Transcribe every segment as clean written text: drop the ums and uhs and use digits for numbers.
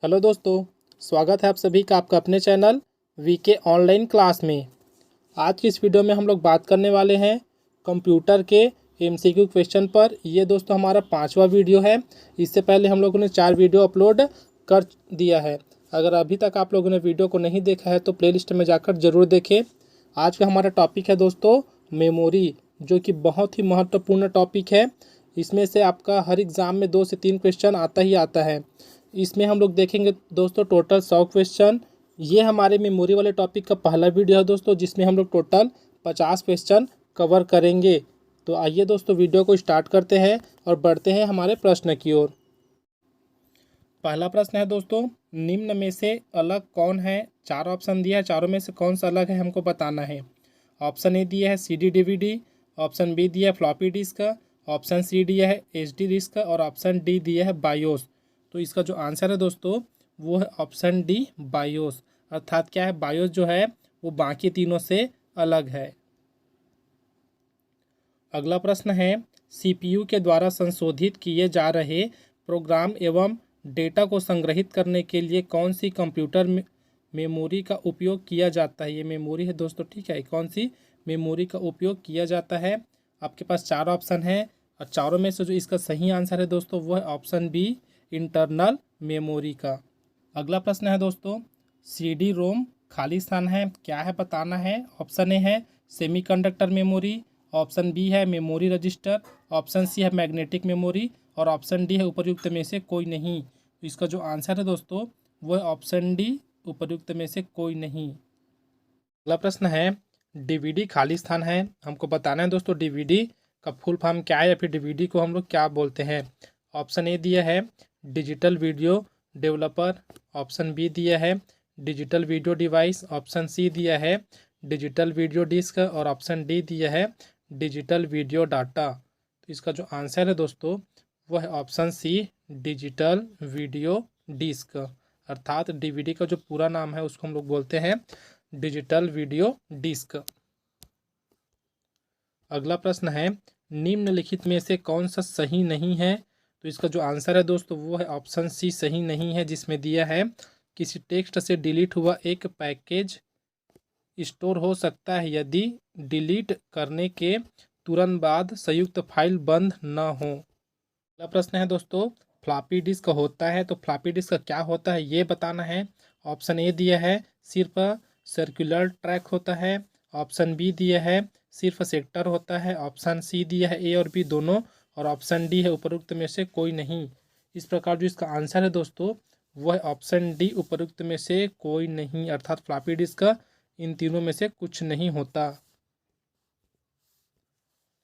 Hello दोस्तों, स्वागत है आप सभी का आपका अपने चैनल वीके ऑनलाइन क्लास में। आज की इस वीडियो में हम लोग बात करने वाले हैं कंप्यूटर के एमसीक्यू क्वेश्चन पर। ये दोस्तों हमारा 5वां वीडियो है। इससे पहले हम लोगों ने 4 वीडियो अपलोड कर दिया है। अगर अभी तक आप लोगों ने वीडियो को नहीं देखा है तो प्लेलिस्ट में जाकर ज़रूर देखें। आज का हमारा टॉपिक है दोस्तों मेमोरी, जो कि बहुत ही महत्वपूर्ण टॉपिक है। इसमें से आपका हर एग्ज़ाम में 2 से 3 क्वेश्चन आता ही आता है। इसमें हम लोग देखेंगे दोस्तों टोटल 100 क्वेश्चन। ये हमारे मेमोरी वाले टॉपिक का पहला वीडियो है दोस्तों, जिसमें हम लोग टोटल 50 क्वेश्चन कवर करेंगे। तो आइए दोस्तों वीडियो को स्टार्ट करते हैं और बढ़ते हैं हमारे प्रश्न की ओर। पहला प्रश्न है दोस्तों, निम्न में से अलग कौन है। 4 ऑप्शन दिया है, चारों में से कौन सा अलग है हमको बताना है। ऑप्शन ए दिया है CD DVD, ऑप्शन बी दिया है फ्लॉपी डिस्क, ऑप्शन सी दिया है HD डिस्क और ऑप्शन डी दिया है बायोस। तो इसका जो आंसर है दोस्तों वो है ऑप्शन डी बायोस। अर्थात क्या है, बायोस जो है वो बाकी तीनों से अलग है। अगला प्रश्न है, CPU के द्वारा संशोधित किए जा रहे प्रोग्राम एवं डेटा को संग्रहित करने के लिए कौन सी कंप्यूटर मेमोरी का उपयोग किया जाता है। ये मेमोरी है दोस्तों, ठीक है। कौन सी मेमोरी का उपयोग किया जाता है। आपके पास 4 ऑप्शन है और चारों में से जो इसका सही आंसर है दोस्तों वो है ऑप्शन बी इंटरनल मेमोरी का। अगला प्रश्न है दोस्तों, CD रोम खाली स्थान है, क्या है बताना है। ऑप्शन ए है सेमीकंडक्टर मेमोरी, ऑप्शन बी है मेमोरी रजिस्टर, ऑप्शन सी है मैग्नेटिक मेमोरी और ऑप्शन डी है उपर्युक्त में से कोई नहीं। तो इसका जो आंसर है दोस्तों वो है ऑप्शन डी उपर्युक्त में से कोई नहीं। अगला प्रश्न है, DVD खाली स्थान है, हमको बताना है दोस्तों DVD का फुल फॉर्म क्या है या फिर DVD को हम लोग क्या बोलते हैं। ऑप्शन ए दिया है digital video developer, option B दिया है digital video device, option C दिया है डिजिटल वीडियो डिस्क और ऑप्शन डी दिया है डिजिटल वीडियो डाटा। तो इसका जो आंसर है दोस्तों वो है option C digital video disc. अर्थात DVD का जो पूरा नाम है उसको हम लोग बोलते हैं डिजिटल वीडियो डिस्क। अगला प्रश्न है, निम्नलिखित में से कौन सा सही नहीं है। तो इसका जो आंसर है दोस्तों वो है ऑप्शन सी सही नहीं है, जिसमें दिया है किसी टेक्स्ट से डिलीट हुआ एक पैकेज स्टोर हो सकता है यदि डिलीट करने के तुरंत बाद संयुक्त फाइल बंद न हो। अगला प्रश्न है दोस्तों, फ्लॉपी डिस्क होता है तो फ्लॉपी डिस्क क्या होता है ये बताना है। ऑप्शन ए दिया है सिर्फ सर्कुलर ट्रैक होता है, ऑप्शन बी दिया है सिर्फ सेक्टर होता है, ऑप्शन सी दिया है ए और बी दोनों और ऑप्शन डी है उपरोक्त में से कोई नहीं। इस प्रकार जो इसका आंसर है दोस्तों वह ऑप्शन डी उपरोक्त में से कोई नहीं, अर्थात फ्लॉपी डिस्क इन तीनों में से कुछ नहीं होता।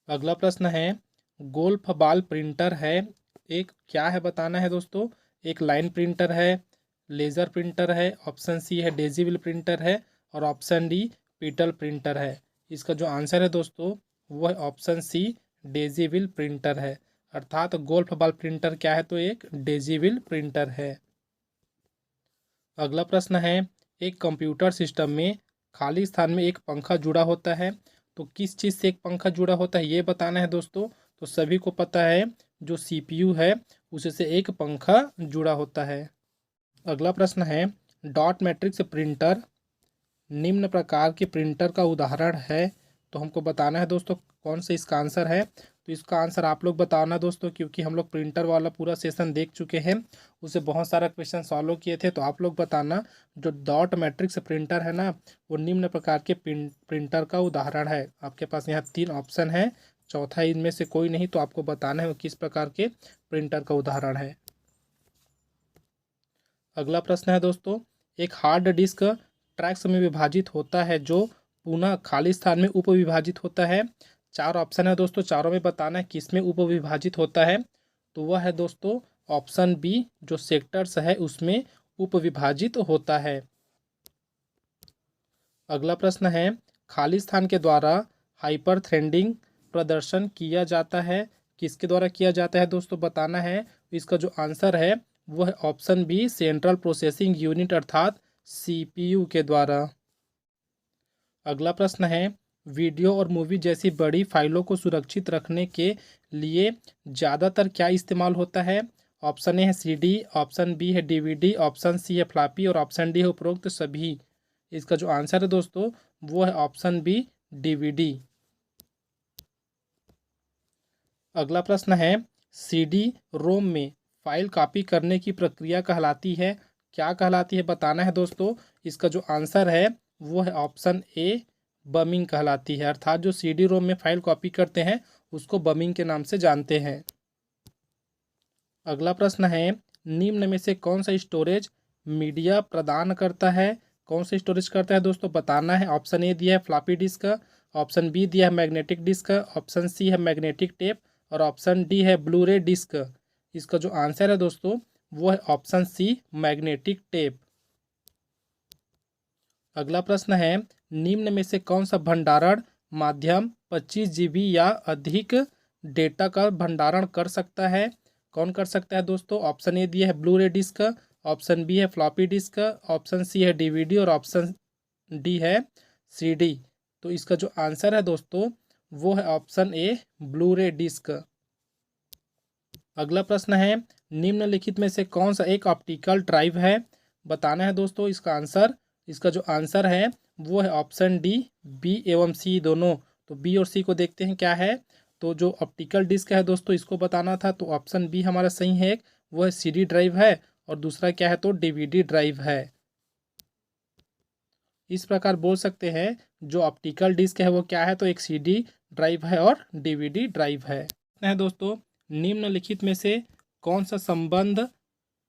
अगला प्रश्न है, गोल्फ बॉल प्रिंटर है, एक क्या है बताना है दोस्तों। एक लाइन प्रिंटर है, लेज़र प्रिंटर है, ऑप्शन सी है डेजिबल प्रिंटर है और ऑप्शन डी पीटल प्रिंटर है। इसका जो आंसर है दोस्तों वो है ऑप्शन सी डेजिबल प्रिंटर है। अर्थात गोल्फ बॉल प्रिंटर क्या है, तो एक डेजिबल प्रिंटर है। अगला प्रश्न है, एक कंप्यूटर सिस्टम में खाली स्थान में एक पंखा जुड़ा होता है, तो किस चीज़ से एक पंखा जुड़ा होता है ये बताना है दोस्तों। तो सभी को पता है जो CPU है उसे से एक पंखा जुड़ा होता है। अगला प्रश्न है, डॉट मैट्रिक्स प्रिंटर निम्न प्रकार के प्रिंटर का उदाहरण है, तो हमको बताना है दोस्तों कौन सा इसका आंसर है। तो इसका आंसर आप लोग बताना दोस्तों, क्योंकि हम लोग प्रिंटर वाला पूरा सेशन देख चुके हैं, उसे बहुत सारा क्वेश्चन सॉल्व किए थे। तो आप लोग बताना जो डॉट मैट्रिक्स प्रिंटर है ना वो निम्न प्रकार के प्रिंटर का उदाहरण है। आपके पास यहाँ 3 ऑप्शन है, चौथा इनमें से कोई नहीं, तो आपको बताना है वो किस प्रकार के प्रिंटर का उदाहरण है। अगला प्रश्न है दोस्तों, एक हार्ड डिस्क ट्रैक्स में विभाजित होता है जो पुनः खाली स्थान में उपविभाजित होता है। 4 ऑप्शन है दोस्तों, चारों में बताना है किस में उपविभाजित होता है। तो वह है दोस्तों ऑप्शन बी जो सेक्टर्स है उसमें उपविभाजित होता है। अगला प्रश्न है, खाली स्थान के द्वारा हाइपर थ्रेडिंग प्रदर्शन किया जाता है, किसके द्वारा किया जाता है दोस्तों बताना है। इसका जो आंसर है वो है option B central processing unit अर्थात CPU के द्वारा। अगला प्रश्न है, वीडियो और मूवी जैसी बड़ी फाइलों को सुरक्षित रखने के लिए ज़्यादातर क्या इस्तेमाल होता है। ऑप्शन ए है सीडी, ऑप्शन बी है डीवीडी, ऑप्शन सी है फ्लॉपी और ऑप्शन डी है उपरोक्त सभी। इसका जो आंसर है दोस्तों वो है ऑप्शन बी डीवीडी। अगला प्रश्न है सीडी रोम में फाइल कॉपी करने की प्रक्रिया कहलाती है, क्या कहलाती है बताना है दोस्तों। इसका जो आंसर है वो है ऑप्शन ए बमिंग कहलाती है, अर्थात जो सीडी रोम में फाइल कॉपी करते हैं उसको बमिंग के नाम से जानते हैं। अगला प्रश्न है निम्न में से कौन सा स्टोरेज मीडिया प्रदान करता है, कौन सा स्टोरेज करता है दोस्तों बताना है। ऑप्शन ए दिया है फ्लॉपी डिस्क, ऑप्शन बी दिया है मैग्नेटिक डिस्क, ऑप्शन सी है मैग्नेटिक टेप और ऑप्शन डी है ब्लू रे डिस्क। इसका जो आंसर है दोस्तों वो है ऑप्शन सी मैग्नेटिक टेप। अगला प्रश्न है निम्न में से कौन सा भंडारण माध्यम 25 GB या अधिक डेटा का भंडारण कर सकता है, कौन कर सकता है दोस्तों। ऑप्शन ए दिया है ब्लू रे डिस्क, ऑप्शन बी है फ्लॉपी डिस्क, ऑप्शन सी है डीवीडी और ऑप्शन डी है सीडी। तो इसका जो आंसर है दोस्तों वो है ऑप्शन ए ब्लू रे डिस्क। अगला प्रश्न है निम्नलिखित में से कौन सा एक ऑप्टिकल ड्राइव है, बताना है दोस्तों इसका आंसर। इसका जो आंसर है वो है ऑप्शन डी बी एवं सी दोनों। तो बी और सी को देखते हैं क्या है। तो जो ऑप्टिकल डिस्क है दोस्तों इसको बताना था, तो ऑप्शन बी हमारा सही है, वो है सीडी ड्राइव है और दूसरा क्या है तो डीवीडी ड्राइव है। इस प्रकार बोल सकते हैं जो ऑप्टिकल डिस्क है वो क्या है तो एक सीडी ड्राइव है और डीवीडी ड्राइव है दोस्तों निम्नलिखित में से कौन सा संबंध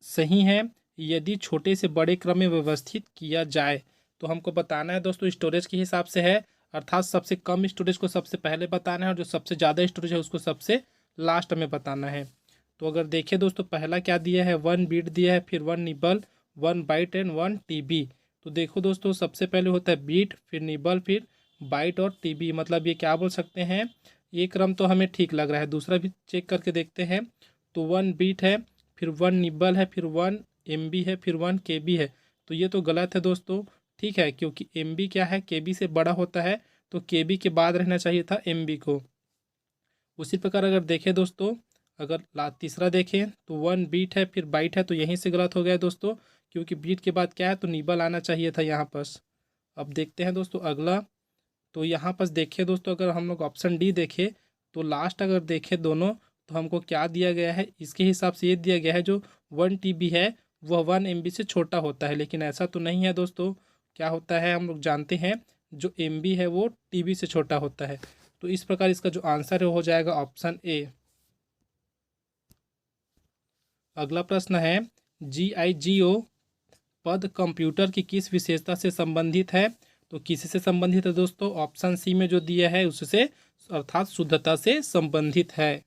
सही है यदि छोटे से बड़े क्रम में व्यवस्थित किया जाए। तो हमको बताना है दोस्तों स्टोरेज के हिसाब से है, अर्थात सबसे कम स्टोरेज को सबसे पहले बताना है और जो सबसे ज़्यादा स्टोरेज है उसको सबसे लास्ट में बताना है। तो अगर देखें दोस्तों पहला क्या दिया है 1 बीट दिया है, फिर 1 निबल, 1 बाइट एंड 1 टीबी। तो देखो दोस्तों सबसे पहले होता है बीट, फिर निबल, फिर बाइट और टीबी। मतलब ये क्या बोल सकते हैं, ये क्रम तो हमें ठीक लग रहा है। दूसरा भी चेक करके देखते हैं। तो 1 बीट है, फिर 1 निबल है, फिर 1 MB है, फिर 1 KB है। तो ये तो गलत है दोस्तों, ठीक है, क्योंकि MB क्या है KB से बड़ा होता है, तो KB के बाद रहना चाहिए था MB को। उसी प्रकार अगर देखें दोस्तों, अगर तीसरा देखें तो 1 बीट है, फिर बाइट है, तो यहीं से गलत हो गया दोस्तों, क्योंकि बीट के बाद क्या है तो निबल आना चाहिए था यहाँ पर। अब देखते हैं दोस्तों अगला। तो यहाँ पर देखिए दोस्तों अगर हम लोग ऑप्शन डी देखें तो लास्ट अगर देखें दोनों तो हमको क्या दिया गया है, इसके हिसाब से ये दिया गया है जो 1 TB है वह 1 MB से छोटा होता है, लेकिन ऐसा तो नहीं है दोस्तों। क्या होता है हम लोग जानते हैं जो MB है वो TB से छोटा होता है। तो इस प्रकार इसका जो आंसर है हो जाएगा ऑप्शन ए। अगला प्रश्न है GIGO पद कंप्यूटर की किस विशेषता से संबंधित है। तो किसी से संबंधित है दोस्तों, ऑप्शन सी में जो दिया है उससे, अर्थात शुद्धता से संबंधित है।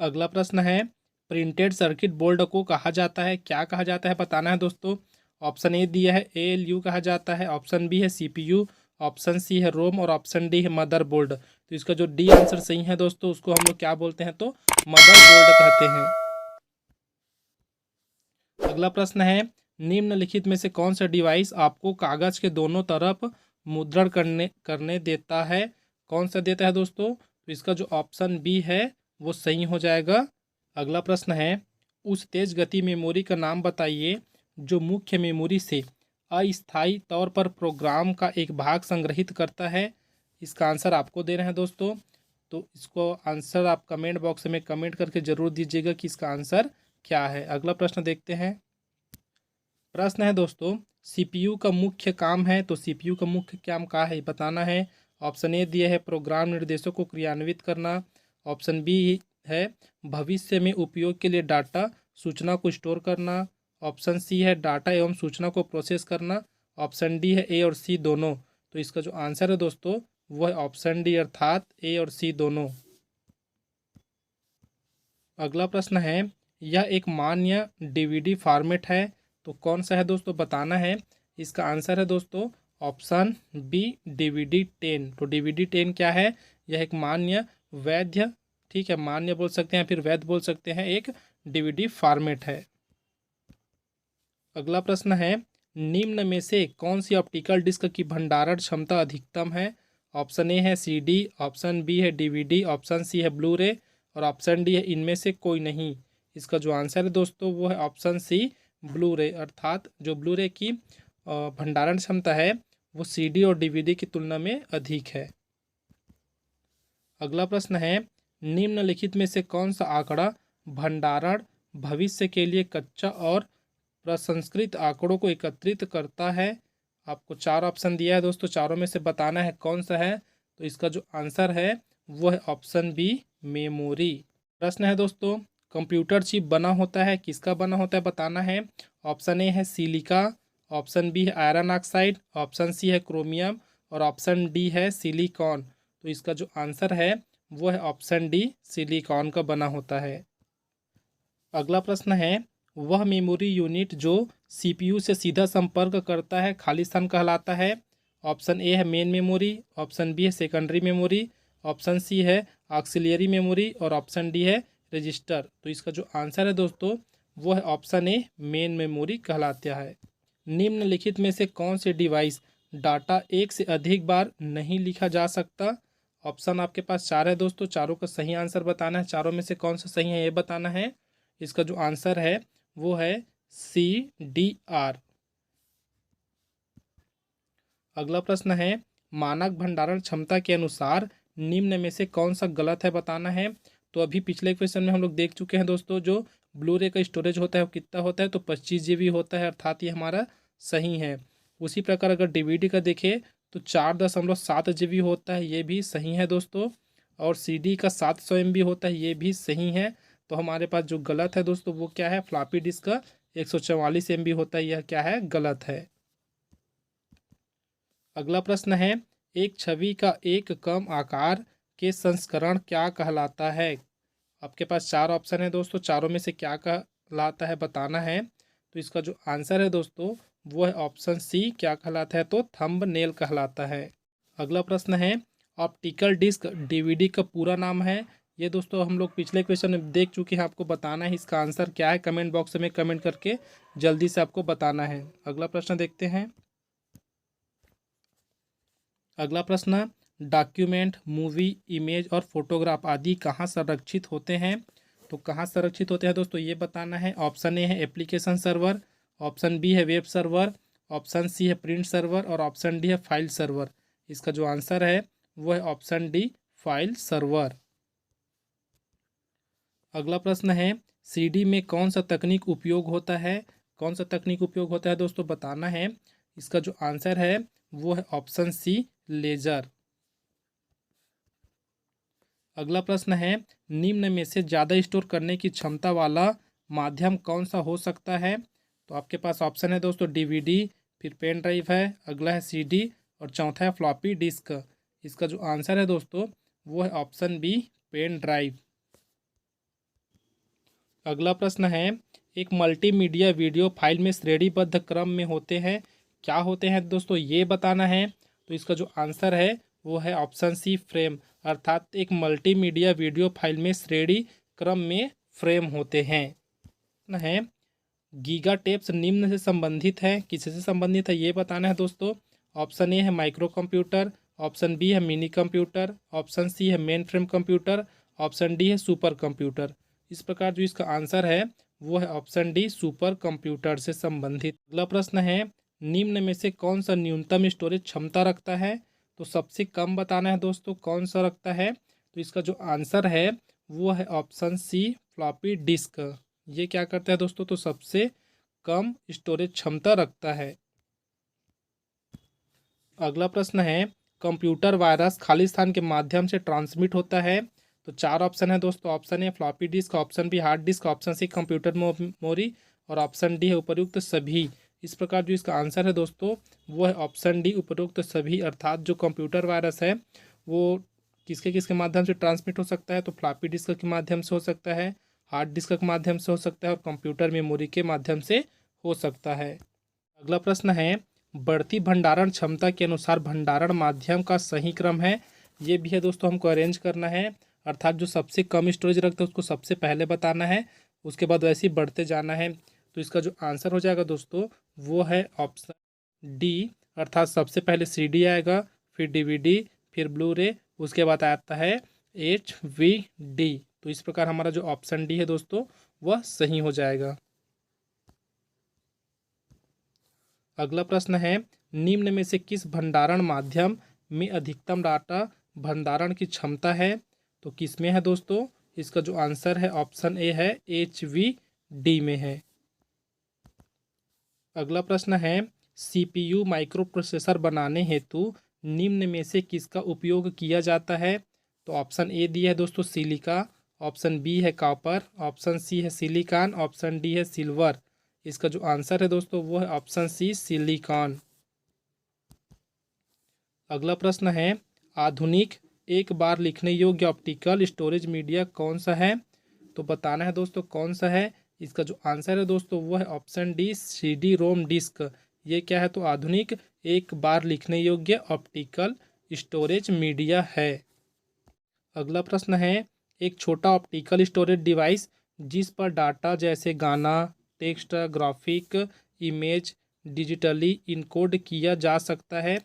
अगला प्रश्न है प्रिंटेड सर्किट बोर्ड को कहा जाता है, क्या कहा जाता है बताना है दोस्तों। ऑप्शन ए दिया है ALU कहा जाता है, ऑप्शन बी है CPU, ऑप्शन सी है रोम और ऑप्शन डी है मदरबोर्ड। तो इसका जो डी आंसर सही है दोस्तों उसको हम लोग क्या बोलते हैं तो मदरबोर्ड कहते हैं। अगला प्रश्न है निम्नलिखित में से कौन सा डिवाइस आपको कागज के दोनों तरफ मुद्रण करने देता है, कौन सा देता है दोस्तों। तो इसका जो ऑप्शन बी है वो सही हो जाएगा। अगला प्रश्न है उस तेज गति मेमोरी का नाम बताइए जो मुख्य मेमोरी से अस्थायी तौर पर प्रोग्राम का एक भाग संग्रहित करता है। इसका आंसर आपको देना है दोस्तों, तो इसको आंसर आप कमेंट बॉक्स में कमेंट करके ज़रूर दीजिएगा कि इसका आंसर क्या है। अगला प्रश्न देखते हैं। प्रश्न है दोस्तों CPU का मुख्य काम है, तो CPU का मुख्य काम क्या है बताना है। ऑप्शन ए दिए है प्रोग्राम निर्देशों को क्रियान्वित करना, ऑप्शन बी है भविष्य में उपयोग के लिए डाटा सूचना को स्टोर करना, ऑप्शन सी है डाटा एवं सूचना को प्रोसेस करना, ऑप्शन डी है ए और सी दोनों। तो इसका जो आंसर है दोस्तों वो है ऑप्शन डी, अर्थात ए और सी दोनों। अगला प्रश्न है यह एक मान्य DVD फॉर्मेट है, तो कौन सा है दोस्तों बताना है। इसका आंसर है दोस्तों ऑप्शन बी DVD 10। तो DVD 10 क्या है, यह एक मान्य वैध, ठीक है, मान्य बोल सकते हैं फिर वैध बोल सकते हैं, एक DVD फॉर्मेट है। अगला प्रश्न है निम्न में से कौन सी ऑप्टिकल डिस्क की भंडारण क्षमता अधिकतम है। ऑप्शन ए है CD, ऑप्शन बी है DVD, ऑप्शन सी है ब्लू रे और ऑप्शन डी है इनमें से कोई नहीं। इसका जो आंसर है दोस्तों वो है ऑप्शन सी ब्लू रे, अर्थात जो ब्लू रे की भंडारण क्षमता है वो सीडी और डीवीडी की तुलना में अधिक है। अगला प्रश्न है, निम्नलिखित में से कौन सा आंकड़ा भंडारण भविष्य के लिए कच्चा और प्रसंस्कृत आंकड़ों को एकत्रित करता है? आपको चार ऑप्शन दिया है दोस्तों, चारों में से बताना है कौन सा है। तो इसका जो आंसर है वो है ऑप्शन बी मेमोरी। प्रश्न है दोस्तों, कंप्यूटर चिप बना होता है किसका बना होता है बताना है। ऑप्शन ए है सिलिका, ऑप्शन बी है आयरन ऑक्साइड, ऑप्शन सी है क्रोमियम और ऑप्शन डी है सिलिकॉन। तो इसका जो आंसर है वो है ऑप्शन डी सिलिकॉन का बना होता है। अगला प्रश्न है, वह मेमोरी यूनिट जो सीपीयू से सीधा संपर्क करता है खाली स्थान कहलाता है। ऑप्शन ए है मेन मेमोरी, ऑप्शन बी है सेकेंडरी मेमोरी, ऑप्शन सी है ऑक्सिलियरी मेमोरी और ऑप्शन डी है रजिस्टर। तो इसका जो आंसर है दोस्तों वो है ऑप्शन ए मेन मेमोरी कहलाता है। निम्नलिखित में से कौन से डिवाइस डाटा एक से अधिक बार नहीं लिखा जा सकता? ऑप्शन आपके पास चार है दोस्तों, चारों का सही आंसर बताना है। चारों में से कौन सा सही है ये बताना है। इसका जो आंसर है वो है सी डी आर। अगला प्रश्न है, मानक भंडारण क्षमता के अनुसार निम्न में से कौन सा गलत है बताना है। तो अभी पिछले क्वेश्चन में हम लोग देख चुके हैं दोस्तों, जो ब्लू रे का स्टोरेज होता है वो कितना होता है, तो 25 GB होता है, अर्थात ये हमारा सही है। उसी प्रकार अगर डीवीडी का देखें तो 4.7 GB होता है, ये भी सही है दोस्तों। और सीडी का 700 MB होता है, ये भी सही है। तो हमारे पास जो गलत है दोस्तों वो क्या है, फ्लॉपी डिस्क का 144 MB होता है, यह क्या है, गलत है। अगला प्रश्न है, एक छवि का एक कम आकार के संस्करण क्या कहलाता है? आपके पास चार ऑप्शन है दोस्तों, चारों में से क्या कहलाता है बताना है। तो इसका जो आंसर है दोस्तों वो है ऑप्शन सी, क्या कहलाता है, तो थंबनेल कहलाता है। अगला प्रश्न है, ऑप्टिकल डिस्क डीवीडी का पूरा नाम है। ये दोस्तों हम लोग पिछले क्वेश्चन में देख चुके हैं, आपको बताना है इसका आंसर क्या है। कमेंट बॉक्स में कमेंट करके जल्दी से आपको बताना है। अगला प्रश्न देखते हैं। अगला प्रश्न, डॉक्यूमेंट, मूवी, इमेज और फोटोग्राफ आदि कहाँ संरक्षित होते हैं? तो कहाँ संरक्षित होते हैं दोस्तों ये बताना है। ऑप्शन ए है एप्लीकेशन सर्वर, ऑप्शन बी है वेब सर्वर, ऑप्शन सी है प्रिंट सर्वर और ऑप्शन डी है फाइल सर्वर। इसका जो आंसर है वो है ऑप्शन डी फाइल सर्वर। अगला प्रश्न है, सीडी में कौन सा तकनीक उपयोग होता है? कौन सा तकनीक उपयोग होता है दोस्तों बताना है। इसका जो आंसर है वो है ऑप्शन सी लेजर। अगला प्रश्न है, निम्न में से ज़्यादा स्टोर करने की क्षमता वाला माध्यम कौन सा हो सकता है? तो आपके पास ऑप्शन है दोस्तों डीवीडी, फिर पेन ड्राइव है, अगला है सीडी और चौथा है फ्लॉपी डिस्क। इसका जो आंसर है दोस्तों वो है ऑप्शन बी पेन ड्राइव। अगला प्रश्न है, एक मल्टीमीडिया वीडियो फाइल में श्रेणीबद्ध क्रम में होते हैं, क्या होते हैं दोस्तों ये बताना है। तो इसका जो आंसर है वो है ऑप्शन सी फ्रेम, अर्थात एक मल्टीमीडिया वीडियो फाइल में श्रेणी क्रम में फ्रेम होते हैं। है गीगा टेप्स निम्न से संबंधित है, किससे संबंधित है ये बताना है दोस्तों। ऑप्शन ए है माइक्रो कंप्यूटर, ऑप्शन बी है मिनी कंप्यूटर, ऑप्शन सी है main frame computer, option D है सुपर कंप्यूटर। इस प्रकार जो इसका आंसर है वो है ऑप्शन डी सुपर कंप्यूटर से संबंधित। अगला प्रश्न है, निम्न में से कौन सा न्यूनतम स्टोरेज क्षमता रखता है? तो सबसे कम बताना है दोस्तों कौन सा रखता है। तो इसका जो आंसर है वो है ऑप्शन सी फ्लॉपी डिस्क। ये क्या करता है दोस्तों, तो सबसे कम स्टोरेज क्षमता रखता है। अगला प्रश्न है, कंप्यूटर वायरस खाली स्थान के माध्यम से ट्रांसमिट होता है। तो चार ऑप्शन है दोस्तों, option A floppy disk, option B hard disk, option C computer memory और ऑप्शन डी है उपयुक्त सभी। इस प्रकार जो इसका आंसर है दोस्तों वो है ऑप्शन डी उपयुक्त सभी, अर्थात जो कंप्यूटर वायरस है वो किसके किसके माध्यम से ट्रांसमिट हो सकता है। तो फ्लॉपी डिस्क के माध्यम से हो सकता है, हार्ड डिस्क के माध्यम से हो सकता है और कंप्यूटर मेमोरी के माध्यम से हो सकता है। अगला प्रश्न है, बढ़ती भंडारण क्षमता के अनुसार भंडारण माध्यम का सही क्रम है। ये भी है दोस्तों, हमको अरेंज करना है, अर्थात जो सबसे कम स्टोरेज रखता है उसको सबसे पहले बताना है, उसके बाद वैसे ही बढ़ते जाना है। तो इसका जो आंसर हो जाएगा दोस्तों वो है ऑप्शन डी, अर्थात सबसे पहले सीडी आएगा, फिर डीवीडी, फिर ब्लू रे, उसके बाद आता है HVD। तो इस प्रकार हमारा जो ऑप्शन डी है दोस्तों वह सही हो जाएगा। अगला प्रश्न है, निम्न में से किस भंडारण माध्यम में अधिकतम डाटा भंडारण की क्षमता है? तो किस में है दोस्तों? इसका जो आंसर है ऑप्शन ए है HVD में है। अगला प्रश्न है, CPU माइक्रो प्रोसेसर बनाने हेतु निम्न में से किसका उपयोग किया जाता है? तो ऑप्शन ए दिया है दोस्तों सिलिका, ऑप्शन बी है कॉपर, ऑप्शन सी है सिलिकॉन, ऑप्शन डी है सिल्वर। इसका जो आंसर है दोस्तों वो है ऑप्शन सी सिलिकॉन। अगला प्रश्न है, आधुनिक एक बार लिखने योग्य ऑप्टिकल स्टोरेज मीडिया कौन सा है? तो बताना है दोस्तों कौन सा है। इसका जो आंसर है दोस्तों वो है ऑप्शन डी CD रोम डिस्क। ये क्या है? तो आधुनिक एक बार लिखने योग्य ऑप्टिकल स्टोरेज मीडिया है। अगला प्रश्न है, एक छोटा ऑप्टिकल स्टोरेज डिवाइस जिस पर डाटा जैसे गाना, text, graphic, image digitally encode किया जा सकता है,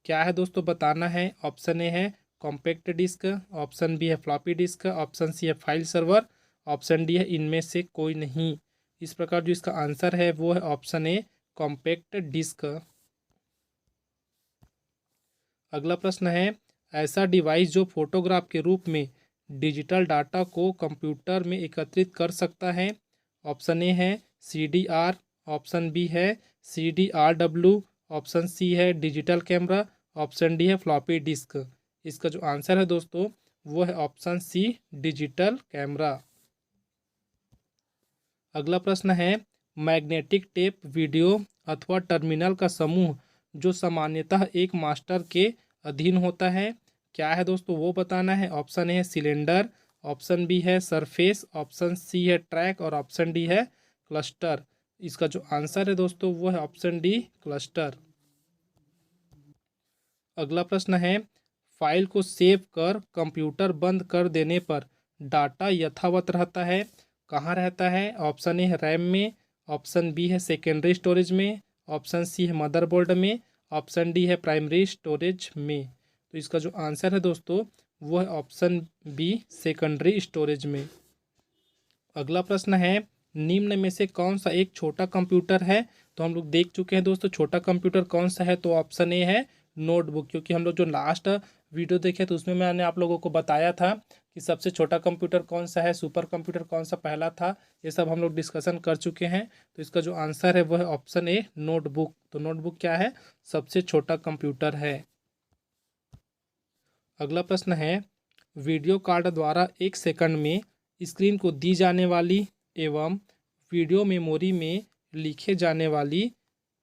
क्या है दोस्तों? बताना है। ऑप्शन ए है कॉम्पैक्ट डिस्क, ऑप्शन बी है फ्लॉपी डिस्क, ऑप्शन सी है फाइल सर्वर, ऑप्शन डी है इनमें से कोई नहीं। इस प्रकार जो इसका आंसर है वो है ऑप्शन ए कॉम्पैक्ट डिस्क। अगला प्रश्न है, ऐसा डिवाइस जो फोटोग्राफ के रूप में डिजिटल डाटा को कंप्यूटर में एकत्रित कर सकता है। ऑप्शन ए है CDR, ऑप्शन बी है CDRW, ऑप्शन सी है डिजिटल कैमरा, ऑप्शन डी है फ्लॉपी डिस्क। इसका जो आंसर है दोस्तों वो है ऑप्शन सी डिजिटल कैमरा। अगला प्रश्न है, मैग्नेटिक टेप वीडियो अथवा टर्मिनल का समूह जो सामान्यतः एक मास्टर के अधीन होता है, क्या है दोस्तों? वो बताना है। ऑप्शन ए है सिलेंडर, ऑप्शन बी है सरफेस, ऑप्शन सी है ट्रैक और ऑप्शन डी है क्लस्टर। इसका जो आंसर है दोस्तों वो है ऑप्शन डी क्लस्टर। अगला प्रश्न है, फाइल को सेव कर कंप्यूटर बंद कर देने पर डाटा यथावत रहता है, कहाँ रहता है? ऑप्शन ए है रैम में, ऑप्शन बी है सेकेंडरी स्टोरेज में, ऑप्शन सी है मदरबोर्ड में, ऑप्शन डी है प्राइमरी स्टोरेज में। तो इसका जो आंसर है दोस्तों वो है ऑप्शन बी सेकेंडरी स्टोरेज में। अगला प्रश्न है, निम्न में से कौन सा एक छोटा कंप्यूटर है? तो हम लोग देख चुके हैं दोस्तों छोटा कंप्यूटर कौन सा है। तो ऑप्शन ए है नोटबुक, क्योंकि हम लोग जो लास्ट वीडियो देखे तो उसमें मैंने आप लोगों को बताया था कि सबसे छोटा कंप्यूटर कौन सा है, सुपर कंप्यूटर कौन सा पहला था, ये सब हम लोग डिस्कशन कर चुके हैं। तो इसका जो आंसर है वो है ऑप्शन ए नोटबुक। तो नोटबुक क्या है? सबसे छोटा कंप्यूटर है। अगला प्रश्न है, वीडियो कार्ड द्वारा 1 सेकंड में स्क्रीन को दी जाने वाली एवं वीडियो मेमोरी में लिखे जाने वाली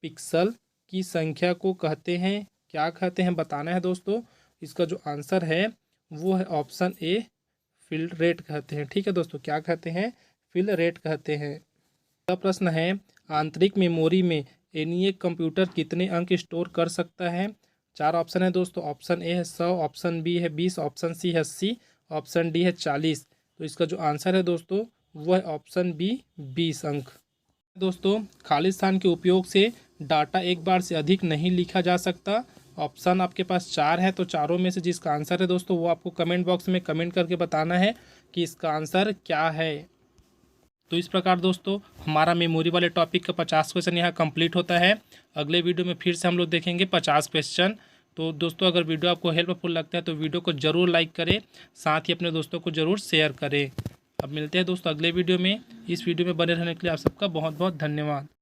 पिक्सल की संख्या को कहते हैं, क्या कहते हैं? बताना है दोस्तों। इसका जो आंसर है वो है ऑप्शन ए फिल रेट कहते हैं। ठीक है दोस्तों, क्या कहते हैं? फिल रेट कहते हैं। अगला प्रश्न है, आंतरिक मेमोरी में ENIAC कंप्यूटर कितने अंक स्टोर कर सकता है? 4 ऑप्शन है दोस्तों। ऑप्शन ए है 100, ऑप्शन बी है 20, ऑप्शन सी है 80, ऑप्शन डी है 40। तो इसका जो आंसर है दोस्तों वो है ऑप्शन बी 20 अंक। दोस्तों, खाली स्थान के उपयोग से डाटा एक बार से अधिक नहीं लिखा जा सकता। ऑप्शन आपके पास 4 है, तो चारों में से जिसका आंसर है दोस्तों वो आपको कमेंट बॉक्स में कमेंट करके बताना है कि इसका आंसर क्या है। तो इस प्रकार दोस्तों हमारा मेमोरी वाले टॉपिक का 50 क्वेश्चन यहाँ कंप्लीट होता है। अगले वीडियो में फिर से हम लोग देखेंगे 50 क्वेश्चन। तो दोस्तों अगर वीडियो आपको हेल्पफुल लगता है तो वीडियो को ज़रूर लाइक करें, साथ ही अपने दोस्तों को ज़रूर शेयर करें। अब मिलते हैं दोस्तों अगले वीडियो में। इस वीडियो में बने रहने के लिए आप सबका बहुत बहुत धन्यवाद।